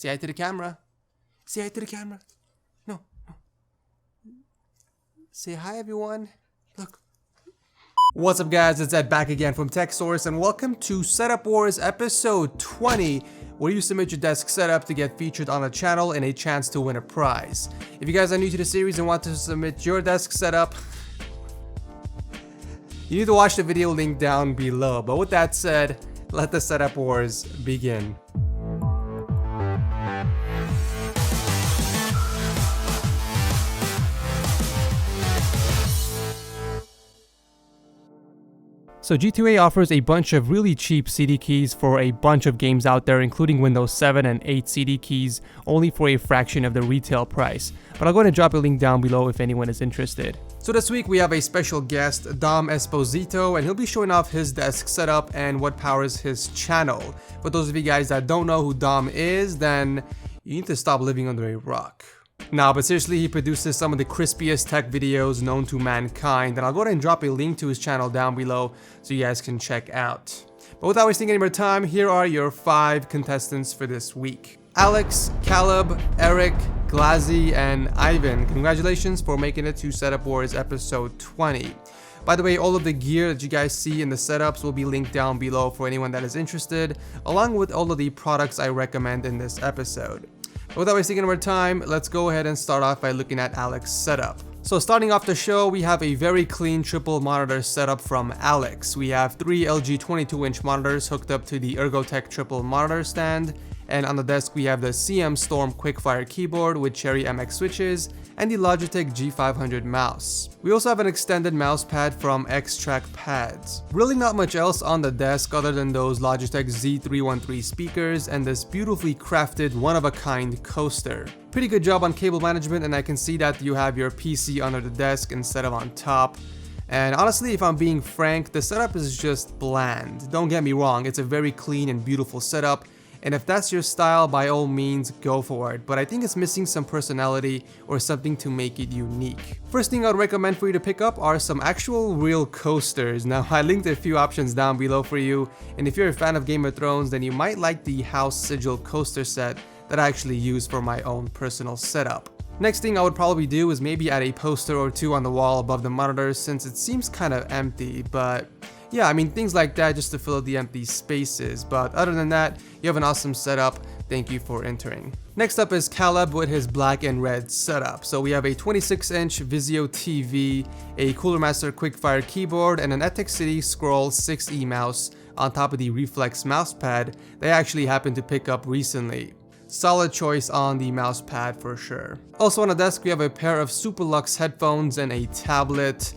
Say hi to the camera. Say hi to the camera. No. Say hi, everyone. Look. What's up, guys? It's Ed back again from Tech Source, and welcome to Setup Wars episode 20, where you submit your desk setup to get featured on the channel and a chance to win a prize. If you guys are new to the series and want to submit your desk setup, you need to watch the video link down below. But with that said, let the Setup Wars begin. So G2A offers a bunch of really cheap CD keys for a bunch of games out there, including Windows 7 and 8 CD keys, only for a fraction of the retail price. But I'll go ahead and drop a link down below if anyone is interested. So this week we have a special guest, Dom Esposito, and he'll be showing off his desk setup and what powers his channel. For those of you guys that don't know who Dom is, then you need to stop living under a rock. Nah, but seriously, he produces some of the crispiest tech videos known to mankind, and I'll go ahead and drop a link to his channel down below so you guys can check out. But without wasting any more time, here are your 5 contestants for this week. Alex, Caleb, Eric, Glazzy, and Ivan. Congratulations for making it to Setup Wars episode 20. By the way, all of the gear that you guys see in the setups will be linked down below for anyone that is interested, along with all of the products I recommend in this episode. But without wasting any more time, let's go ahead and start off by looking at Alex's setup. So starting off the show, we have a very clean triple monitor setup from Alex. We have 3 LG 22-inch monitors hooked up to the Ergotech triple monitor stand, and on the desk we have the CM Storm Quickfire keyboard with Cherry MX switches and the Logitech G500 mouse. We also have an extended mouse pad from X-Track pads. Really not much else on the desk other than those Logitech Z313 speakers and this beautifully crafted one-of-a-kind coaster. Pretty good job on cable management, and I can see that you have your PC under the desk instead of on top. And honestly, if I'm being frank, the setup is just bland. Don't get me wrong, it's a very clean and beautiful setup, and if that's your style, by all means, go for it. But I think it's missing some personality or something to make it unique. First thing I'd recommend for you to pick up are some actual real coasters. Now, I linked a few options down below for you, and if you're a fan of Game of Thrones, then you might like the House Sigil coaster set that I actually use for my own personal setup. Next thing I would probably do is maybe add a poster or two on the wall above the monitors, since it seems kind of empty, but yeah, I mean, things like that just to fill the empty spaces. But other than that, you have an awesome setup. Thank you for entering. Next up is Caleb with his black and red setup. So we have a 26-inch Vizio TV, a Cooler Master Quickfire keyboard, and an Ethic City Scroll 6E mouse on top of the Reflex mousepad they actually happened to pick up recently. Solid choice on the mouse pad for sure. Also on the desk, we have a pair of Super Luxe headphones and a tablet.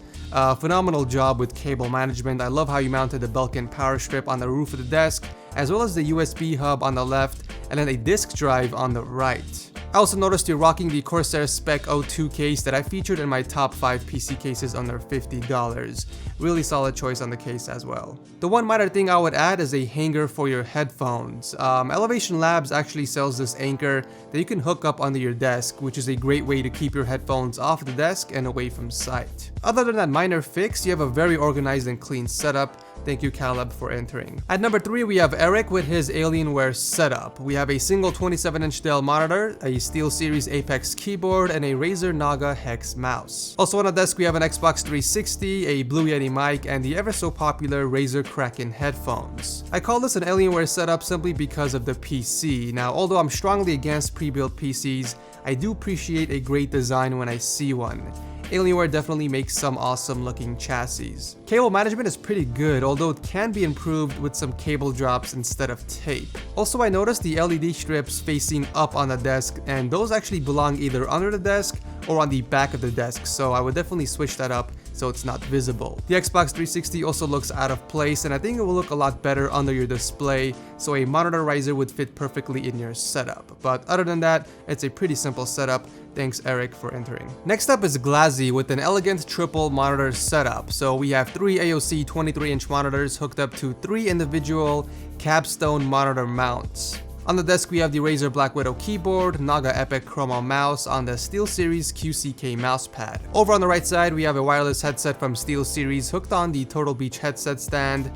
Phenomenal job with cable management. I love how you mounted the Belkin power strip on the roof of the desk, as well as the USB hub on the left, and then a disk drive on the right. I also noticed you're rocking the Corsair Spec 02 case that I featured in my top 5 PC cases under $50. Really solid choice on the case as well. The one minor thing I would add is a hanger for your headphones. Elevation Labs actually sells this anchor that you can hook up under your desk, which is a great way to keep your headphones off the desk and away from sight. Other than that minor fix, you have a very organized and clean setup. Thank you, Caleb, for entering. At number 3, we have Eric with his Alienware setup. We have a single 27-inch Dell monitor, a SteelSeries Apex keyboard, and a Razer Naga Hex mouse. Also on the desk, we have an Xbox 360, a Blue Yeti mic, and the ever so popular Razer Kraken headphones. I call this an Alienware setup simply because of the PC. Now, although I'm strongly against pre-built PCs, I do appreciate a great design when I see one. Alienware definitely makes some awesome looking chassis. Cable management is pretty good, although it can be improved with some cable drops instead of tape. Also, I noticed the LED strips facing up on the desk, and those actually belong either under the desk or on the back of the desk, so I would definitely switch that up so it's not visible. The Xbox 360 also looks out of place, and I think it will look a lot better under your display, so a monitor riser would fit perfectly in your setup. But other than that, it's a pretty simple setup. Thanks, Eric, for entering. Next up is Glazzy with an elegant triple monitor setup. So we have 3 AOC 23-inch monitors hooked up to 3 individual capstone monitor mounts. On the desk we have the Razer Black Widow keyboard, Naga Epic Chroma mouse on the SteelSeries QCK mousepad. Over on the right side we have a wireless headset from SteelSeries hooked on the Turtle Beach headset stand.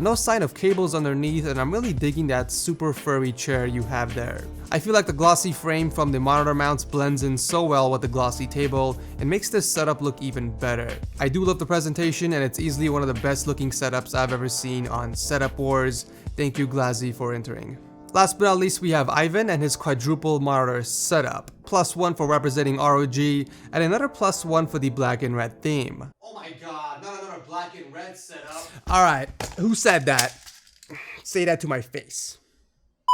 No sign of cables underneath, and I'm really digging that super furry chair you have there. I feel like the glossy frame from the monitor mounts blends in so well with the glossy table and makes this setup look even better. I do love the presentation, and it's easily one of the best looking setups I've ever seen on Setup Wars. Thank you Glazzy for entering. Last but not least, we have Ivan and his quadruple monitor setup. +1 for representing ROG, and another +1 for the black and red theme. Oh my god, not another black and red setup. Alright, who said that? Say that to my face.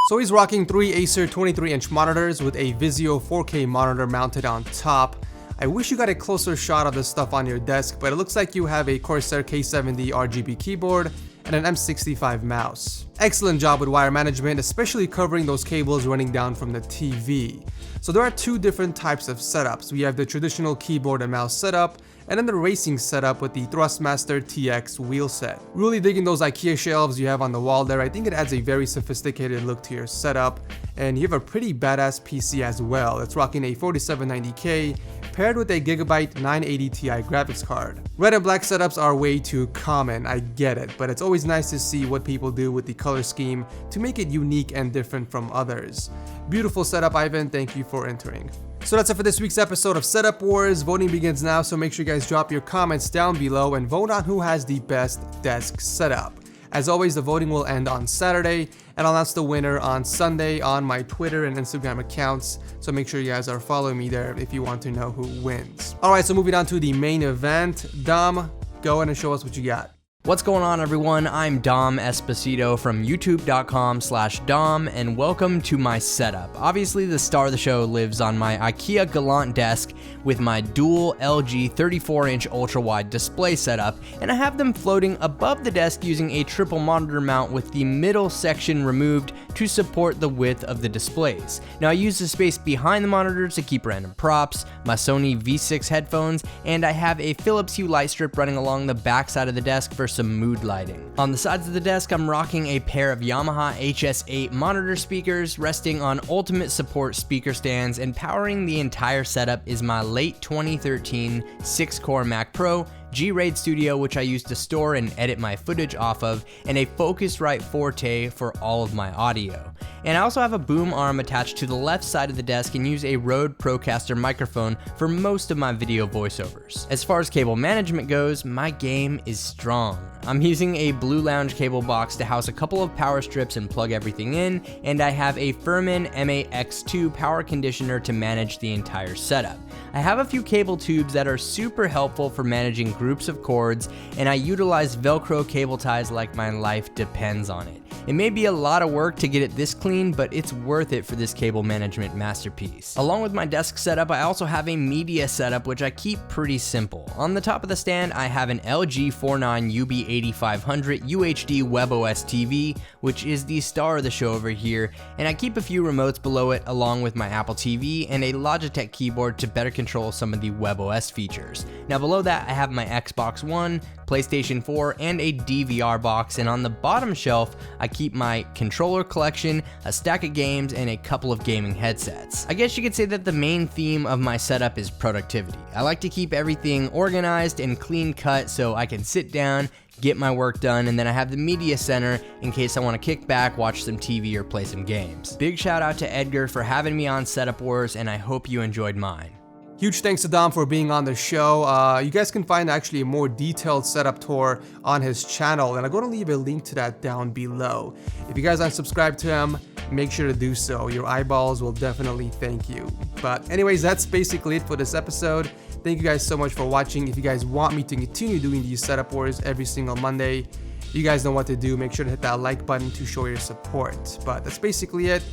So he's rocking 3 Acer 23-inch monitors with a Vizio 4K monitor mounted on top. I wish you got a closer shot of this stuff on your desk, but it looks like you have a Corsair K70 RGB keyboard and an M65 mouse. Excellent job with wire management, especially covering those cables running down from the TV. So there are two different types of setups. We have the traditional keyboard and mouse setup, and then the racing setup with the Thrustmaster TX wheel set. Really digging those IKEA shelves you have on the wall there. I think it adds a very sophisticated look to your setup, and you have a pretty badass PC as well. It's rocking a 4790K paired with a Gigabyte 980 Ti graphics card. Red and black setups are way too common, I get it, but it's always nice to see what people do with the color scheme to make it unique and different from others. Beautiful setup, Ivan. Thank you for entering. So that's it for this week's episode of Setup Wars. Voting begins now, so make sure you guys drop your comments down below and vote on who has the best desk setup. As always, the voting will end on Saturday, and I'll announce the winner on Sunday on my Twitter and Instagram accounts, so make sure you guys are following me there if you want to know who wins. Alright, so moving on to the main event. Dom, go ahead and show us what you got. What's going on, everyone? I'm Dom Esposito from youtube.com/Dom, and welcome to my setup. Obviously, the star of the show lives on my IKEA Galant desk with my dual LG 34-inch ultra-wide display setup, and I have them floating above the desk using a triple monitor mount with the middle section removed to support the width of the displays. Now, I use the space behind the monitors to keep random props, my Sony V6 headphones, and I have a Philips Hue light strip running along the back side of the desk for some mood lighting. On the sides of the desk, I'm rocking a pair of Yamaha HS8 monitor speakers resting on ultimate support speaker stands, and powering the entire setup is my late 2013 6-core Mac Pro, G-Raid Studio, which I use to store and edit my footage off of, and a Focusrite Forte for all of my audio. And I also have a boom arm attached to the left side of the desk and use a Rode Procaster microphone for most of my video voiceovers. As far as cable management goes, my game is strong. I'm using a Blue Lounge cable box to house a couple of power strips and plug everything in, and I have a Furman MA-X2 power conditioner to manage the entire setup. I have a few cable tubes that are super helpful for managing groups of cords, and I utilize Velcro cable ties like my life depends on it. It may be a lot of work to get it this clean, but it's worth it for this cable management masterpiece. Along with my desk setup, I also have a media setup, which I keep pretty simple. On the top of the stand, I have an LG 49 UB8500 UHD WebOS TV, which is the star of the show over here, and I keep a few remotes below it along with my Apple TV and a Logitech keyboard to better control some of the WebOS features. Now below that, I have my Xbox One, PlayStation 4, and a DVR box, and on the bottom shelf, I keep my controller collection, a stack of games, and a couple of gaming headsets. I guess you could say that the main theme of my setup is productivity. I like to keep everything organized and clean cut so I can sit down, get my work done, and then I have the media center in case I want to kick back, watch some TV, or play some games. Big shout out to Edgar for having me on Setup Wars, and I hope you enjoyed mine. Huge thanks to Dom for being on the show. You guys can find actually a more detailed setup tour on his channel, and I'm going to leave a link to that down below. If you guys aren't subscribed to him, make sure to do so. Your eyeballs will definitely thank you. But anyways, that's basically it for this episode. Thank you guys so much for watching. If you guys want me to continue doing these setup wars every single Monday, you guys know what to do. Make sure to hit that like button to show your support. But that's basically it.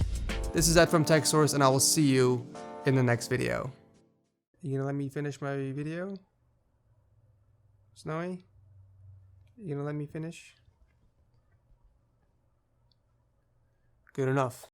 This is Ed from TechSource, and I will see you in the next video. You gonna let me finish my video? Snowy? You gonna let me finish? Good enough.